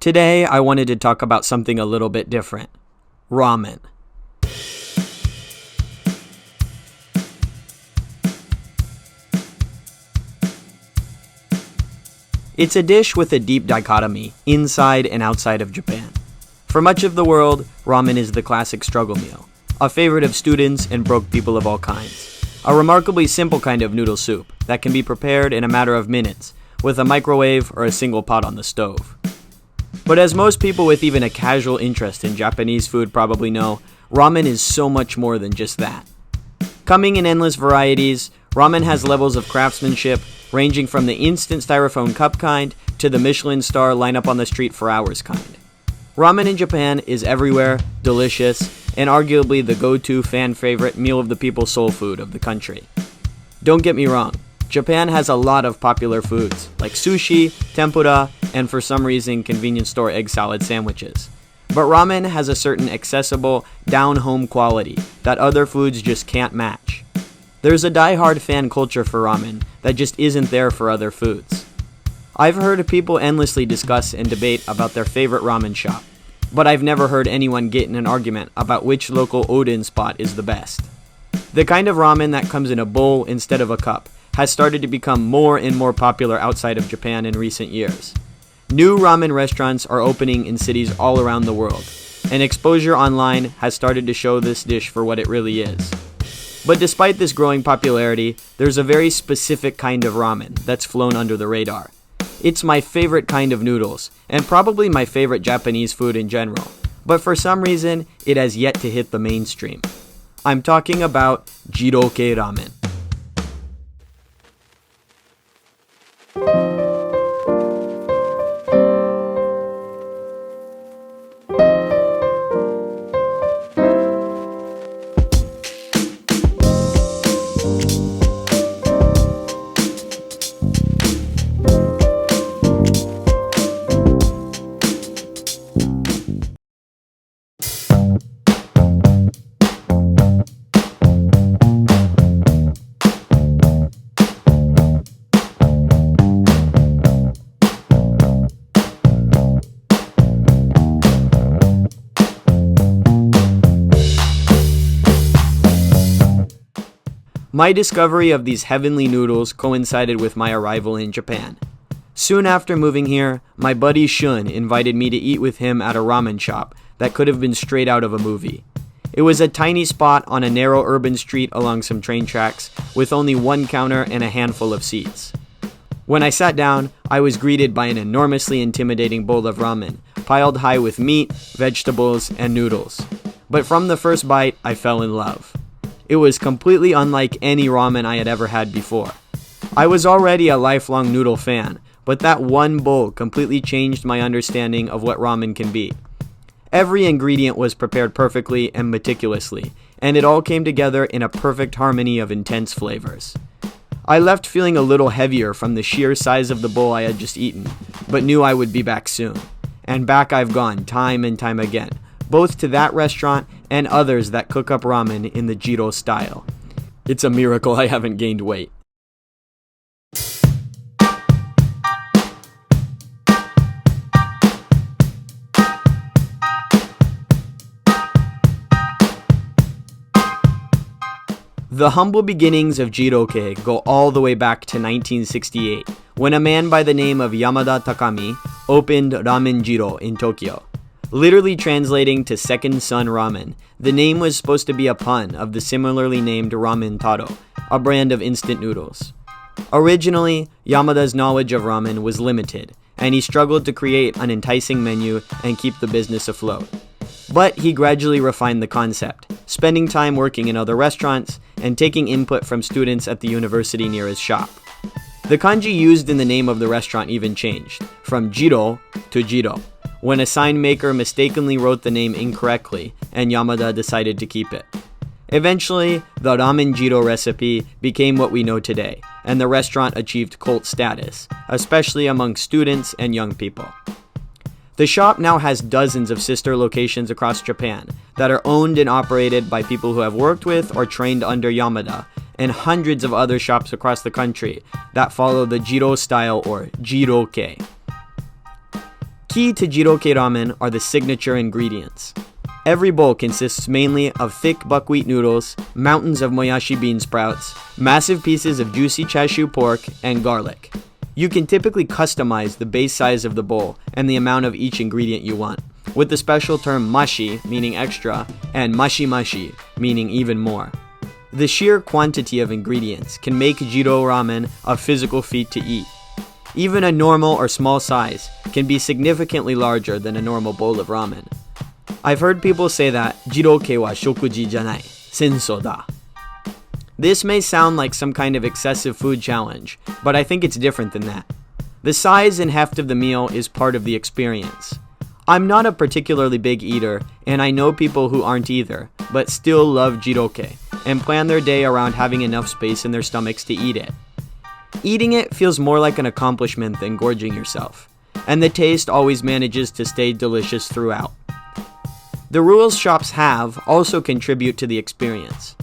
Today, I wanted to talk about something a little bit different. Ramen. It's a dish with a deep dichotomy, inside and outside of Japan. For much of the world, ramen is the classic struggle meal, a favorite of students and broke people of all kinds. A remarkably simple kind of noodle soup that can be prepared in a matter of minutes, with a microwave or a single pot on the stove. But as most people with even a casual interest in Japanese food probably know, ramen is so much more than just that. Coming in endless varieties, ramen has levels of craftsmanship ranging from the instant styrofoam cup kind to the Michelin star line up on the street for hours kind. Ramen in Japan is everywhere, delicious, and arguably the go-to fan favorite meal of the people's soul food of the country. Don't get me wrong, Japan has a lot of popular foods like sushi, tempura, and for some reason convenience store egg salad sandwiches. But ramen has a certain accessible, down-home quality that other foods just can't match. There's a die-hard fan culture for ramen that just isn't there for other foods. I've heard people endlessly discuss and debate about their favorite ramen shop, but I've never heard anyone get in an argument about which local Odin spot is the best. The kind of ramen that comes in a bowl instead of a cup has started to become more and more popular outside of Japan in recent years. New ramen restaurants are opening in cities all around the world, and exposure online has started to show this dish for what it really is. But despite this growing popularity, there's a very specific kind of ramen that's flown under the radar. It's my favorite kind of noodles, and probably my favorite Japanese food in general, but for some reason, it has yet to hit the mainstream. I'm talking about jirokei ramen. My discovery of these heavenly noodles coincided with my arrival in Japan. Soon after moving here, my buddy Shun invited me to eat with him at a ramen shop that could have been straight out of a movie. It was a tiny spot on a narrow urban street along some train tracks with only one counter and a handful of seats. When I sat down, I was greeted by an enormously intimidating bowl of ramen, piled high with meat, vegetables, and noodles. But from the first bite, I fell in love. It was completely unlike any ramen I had ever had before. I was already a lifelong noodle fan, but that one bowl completely changed my understanding of what ramen can be. Every ingredient was prepared perfectly and meticulously, and it all came together in a perfect harmony of intense flavors. I left feeling a little heavier from the sheer size of the bowl I had just eaten, but knew I would be back soon. And back I've gone time and time again, both to that restaurant and others that cook up ramen in the Jiro style. It's a miracle I haven't gained weight. The humble beginnings of jirokei go all the way back to 1968, when a man by the name of Yamada Takami opened Ramen Jiro in Tokyo. Literally translating to Second Sun Ramen, the name was supposed to be a pun of the similarly named Ramen Taro, a brand of instant noodles. Originally, Yamada's knowledge of ramen was limited, and he struggled to create an enticing menu and keep the business afloat. But he gradually refined the concept, spending time working in other restaurants and taking input from students at the university near his shop. The kanji used in the name of the restaurant even changed, from Jiro to Jiro, when a sign maker mistakenly wrote the name incorrectly and Yamada decided to keep it. Eventually, the Ramen Jiro recipe became what we know today, and the restaurant achieved cult status, especially among students and young people. The shop now has dozens of sister locations across Japan that are owned and operated by people who have worked with or trained under Yamada, and hundreds of other shops across the country that follow the Jiro style or jirokei. key to jirokei ramen are the signature ingredients. Every bowl consists mainly of thick buckwheat noodles, mountains of moyashi bean sprouts, massive pieces of juicy chashu pork, and garlic. You can typically customize the base size of the bowl and the amount of each ingredient you want, with the special term mashi, meaning extra, and mashi mashi, meaning even more. The sheer quantity of ingredients can make Jiro ramen a physical feat to eat. Even a normal or small size can be significantly larger than a normal bowl of ramen. I've heard people say that jirokei wa shokuji janai, senso da. This may sound like some kind of excessive food challenge, but I think it's different than that. The size and heft of the meal is part of the experience. I'm not a particularly big eater, and I know people who aren't either, but still love jirokei, and plan their day around having enough space in their stomachs to eat it. Eating it feels more like an accomplishment than gorging yourself, and the taste always manages to stay delicious throughout. The rules shops have also contribute to the experience.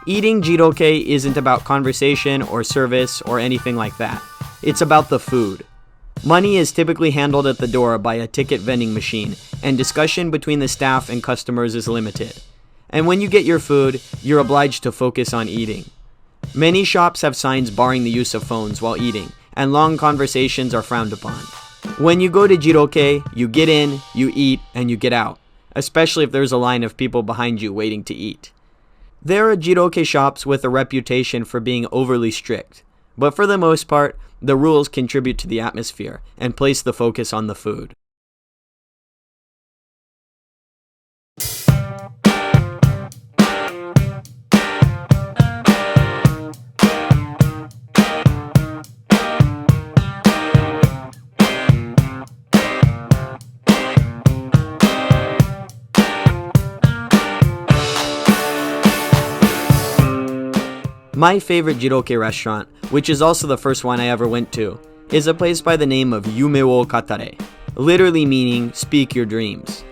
Eating jirokei isn't about conversation or service or anything like that. It's about the food. Money is typically handled at the door by a ticket vending machine, and discussion between the staff and customers is limited. And when you get your food, you're obliged to focus on eating. Many shops have signs barring the use of phones while eating, and long conversations are frowned upon. When you go to jirokei, you get in, you eat, and you get out, especially if there's a line of people behind you waiting to eat. There are jirokei shops with a reputation for being overly strict, but for the most part, the rules contribute to the atmosphere and place the focus on the food. My favorite jirokei restaurant, which is also the first one I ever went to, is a place by the name of Yume Katare, literally meaning speak your dreams.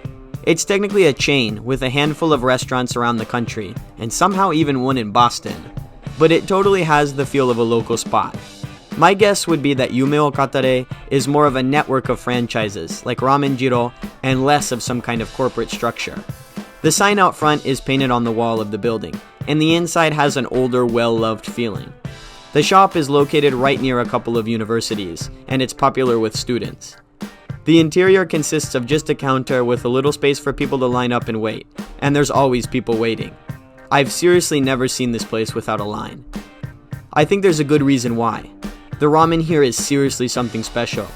It's technically a chain with a handful of restaurants around the country, and somehow even one in Boston, but it totally has the feel of a local spot. My guess would be that Yume Katare is more of a network of franchises like Ramen Jiro and less of some kind of corporate structure. The sign out front is painted on the wall of the building, and the inside has an older, well-loved feeling. The shop is located right near a couple of universities, and it's popular with students. The interior consists of just a counter with a little space for people to line up and wait, and there's always people waiting. I've seriously never seen this place without a line. I think there's a good reason why. The ramen here is seriously something special.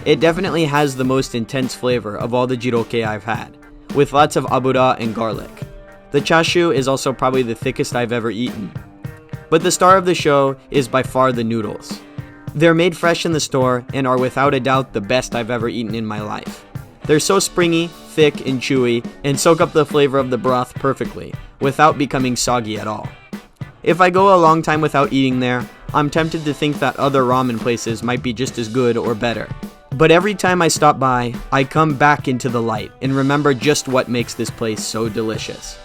It definitely has the most intense flavor of all the jirokei I've had, with lots of abura and garlic. The chashu is also probably the thickest I've ever eaten. But the star of the show is by far the noodles. They're made fresh in the store and are without a doubt the best I've ever eaten in my life. They're so springy, thick, and chewy, and soak up the flavor of the broth perfectly, without becoming soggy at all. If I go a long time without eating there, I'm tempted to think that other ramen places might be just as good or better. But every time I stop by, I come back into the light and remember just what makes this place so delicious.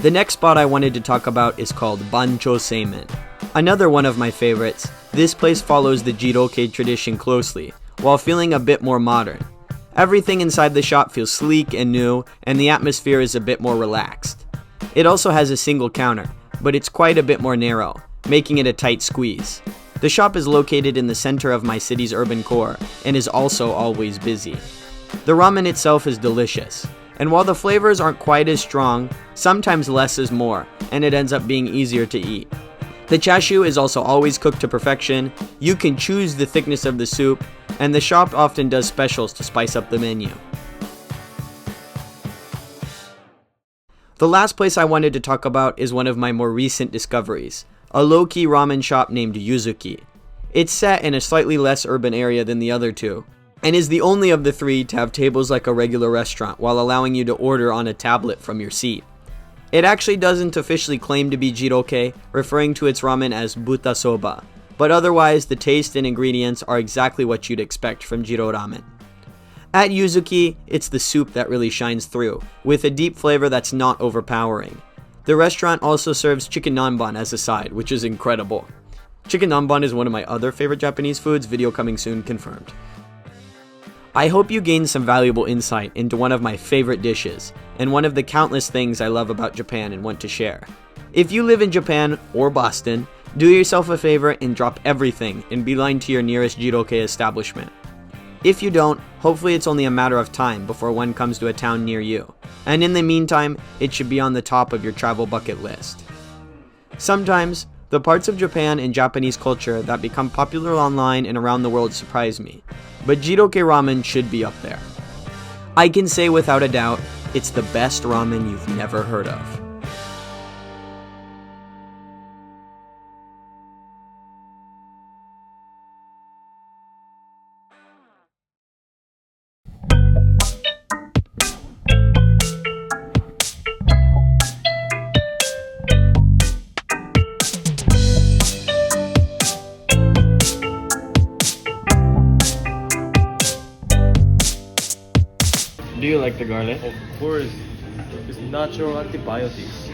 The next spot I wanted to talk about is called Bancho Seimen. Another one of my favorites, this place follows the jirokei tradition closely, while feeling a bit more modern. Everything inside the shop feels sleek and new, and the atmosphere is a bit more relaxed. It also has a single counter, but it's quite a bit more narrow, making it a tight squeeze. The shop is located in the center of my city's urban core, and is also always busy. The ramen itself is delicious, and while the flavors aren't quite as strong, sometimes less is more, and it ends up being easier to eat. The chashu is also always cooked to perfection, you can choose the thickness of the soup, and the shop often does specials to spice up the menu. The last place I wanted to talk about is one of my more recent discoveries, a low-key ramen shop named Yuzuki. It's set in a slightly less urban area than the other two, and is the only of the three to have tables like a regular restaurant while allowing you to order on a tablet from your seat. It actually doesn't officially claim to be jirokei, referring to its ramen as buta soba, but otherwise the taste and ingredients are exactly what you'd expect from Jiro ramen. At Yuzuki, it's the soup that really shines through, with a deep flavor that's not overpowering. The restaurant also serves chicken nanban as a side, which is incredible. Chicken nanban is one of my other favorite Japanese foods, video coming soon confirmed. I hope you gained some valuable insight into one of my favorite dishes, and one of the countless things I love about Japan and want to share. If you live in Japan or Boston, do yourself a favor and drop everything and beeline to your nearest jirokei establishment. If you don't, hopefully it's only a matter of time before one comes to a town near you, and in the meantime, it should be on the top of your travel bucket list. Sometimes, the parts of Japan and Japanese culture that become popular online and around the world surprise me, but jirokei ramen should be up there. I can say without a doubt, it's the best ramen you've never heard of. Do you like the garlic? Of course, it's natural antibiotics.